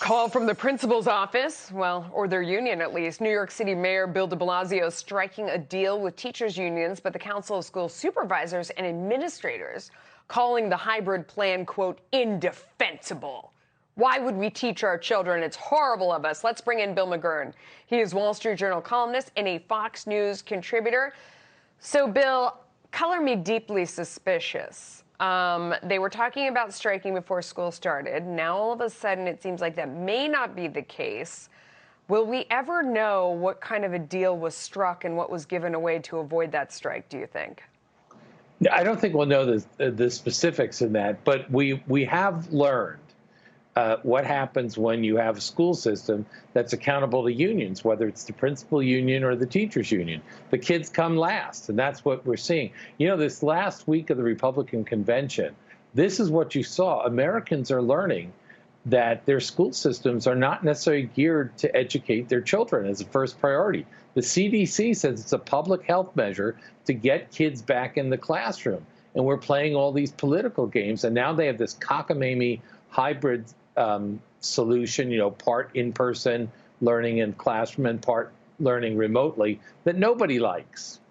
Call from the principal's office, well, or their union at least. New York City Mayor Bill de Blasio striking a deal with teachers' unions, but the Council of School Supervisors and Administrators calling the hybrid plan, quote, indefensible. Why would we teach our children? It's horrible of us. Let's bring in Bill McGurn. He is Wall Street Journal columnist and a Fox News contributor. So, Bill, color me deeply suspicious. They were talking about striking before school started. Now, all of a sudden, it seems like that may not be the case. Will we ever know what kind of a deal was struck and what was given away to avoid that strike, do you think? I don't think we'll know the specifics in that, but we have learned what happens when you have a school system that's accountable to unions, whether it's the principal union or the teachers union. The kids come last, and that's what we're seeing. You know, this last week of the Republican convention, this is what you saw. Americans are learning that their school systems are not necessarily geared to educate their children as a first priority. The CDC says it's a public health measure to get kids back in the classroom. And we're playing all these political games, and now they have this cockamamie hybrid solution, you know, part in-person learning in classroom and part learning remotely, that nobody likes.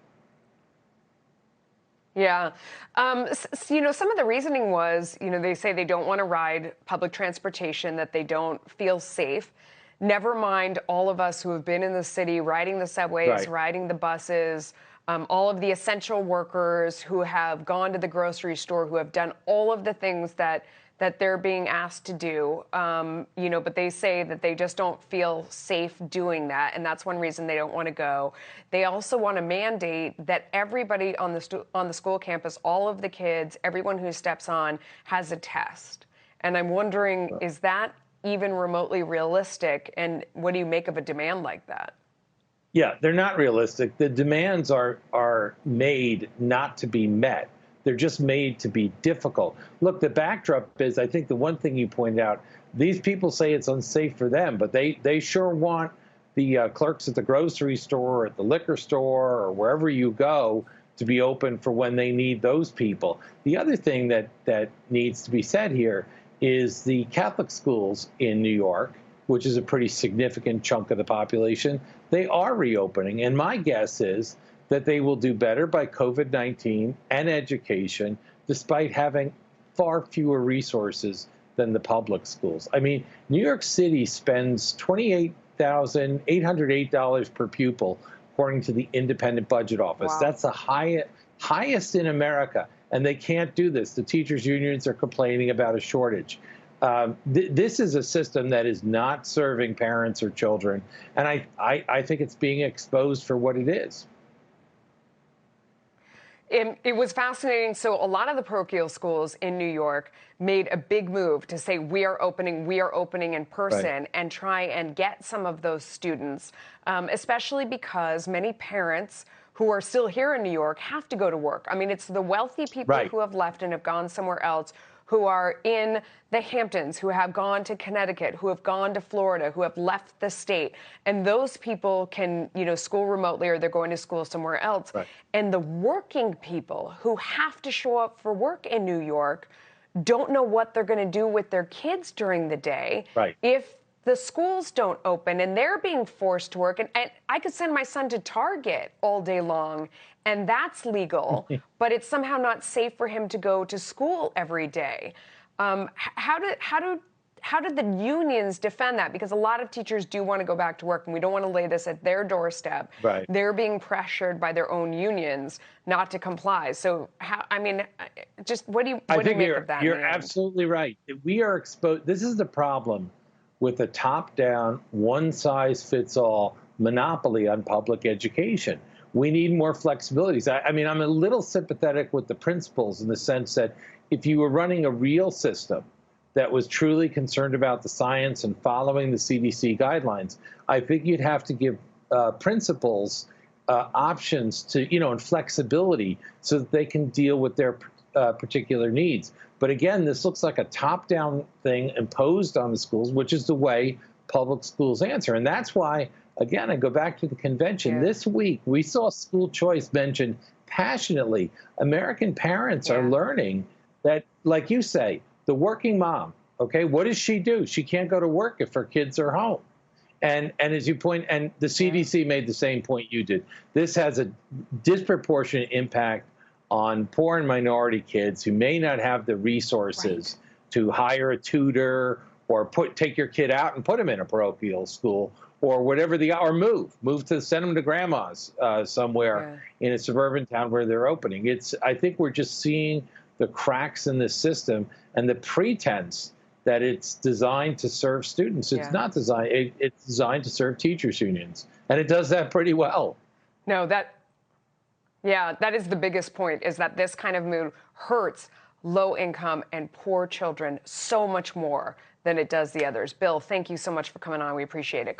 Yeah. You know, some of the reasoning was, you know, they say they don't want to ride public transportation, that they don't feel safe. Never mind all of us who have been in the city riding the subways, Right. riding the buses, all of the essential workers who have gone to the grocery store, who have done all of the things that they're being asked to do, you know, but they say that they just don't feel safe doing that, and that's one reason they don't want to go. They also want to mandate that everybody on the school campus, all of the kids, everyone who steps on, has a test. And I'm wondering, is that even remotely realistic, and what do you make of a demand like that? Yeah, they're not realistic. The demands are made not to be met. They're just made to be difficult. Look, the backdrop is, I think the one thing you pointed out, these people say it's unsafe for them, but they sure want the clerks at the grocery store, or at the liquor store, or wherever you go to be open for when they need those people. The other thing that needs to be said here is the Catholic schools in New York, which is a pretty significant chunk of the population, they are reopening. And my guess is that they will do better by COVID-19 and education, despite having far fewer resources than the public schools. I mean, New York City spends $28,808 per pupil, according to the Independent Budget Office. Wow. That's the highest in America, and they can't do this. The teachers' unions are complaining about a shortage. This is a system that is not serving parents or children, and I think it's being exposed for what it is. It was fascinating. So a lot of the parochial schools in New York made a big move to say we are opening in person, Right. and try and get some of those students, especially because many parents who are still here in New York have to go to work. I mean, it's the wealthy people Right. who have left and have gone somewhere else, who are in the Hamptons, who have gone to Connecticut, who have gone to Florida, who have left the state. And those people can, you know, school remotely, or they're going to school somewhere else. Right. And the working people who have to show up for work in New York don't know what they're going to do with their kids during the day. Right. If the schools don't open and they're being forced to work, and I could send my son to Target all day long, and that's legal, but it's somehow not safe for him to go to school every day. How did the unions defend that? Because a lot of teachers do want to go back to work, and we don't want to lay this at their doorstep. Right. They're being pressured by their own unions not to comply. So, just what do you make of that? You're absolutely right. We are exposed. This is the problem with a top-down, one-size-fits-all monopoly on public education. We need more flexibilities. I mean, I'm a little sympathetic with the principals in the sense that if you were running a real system that was truly concerned about the science and following the CDC guidelines, I think you'd have to give principals options to, you know, and flexibility so that they can deal with their particular needs. But again, this looks like a top-down thing imposed on the schools, which is the way public schools answer. And that's why, again, I go back to the convention. Yeah. This week, we saw school choice mentioned passionately. American parents are learning that, like you say, the working mom Okay, what does she do? She can't go to work if her kids are home. And as you point, and the CDC made the same point you did. This has a disproportionate impact on poor and minority kids who may not have the resources to hire a tutor or take your kid out and put them in a parochial school or whatever or send them to grandma's somewhere in a suburban town where they're opening. I think we're just seeing the cracks in the system and the pretense that it's designed to serve students. It's not designed. It's designed to serve teachers' unions, and it does that pretty well. No, that is the biggest point, is that this kind of move hurts low-income and poor children so much more than it does the others. Bill, thank you so much for coming on. We appreciate it.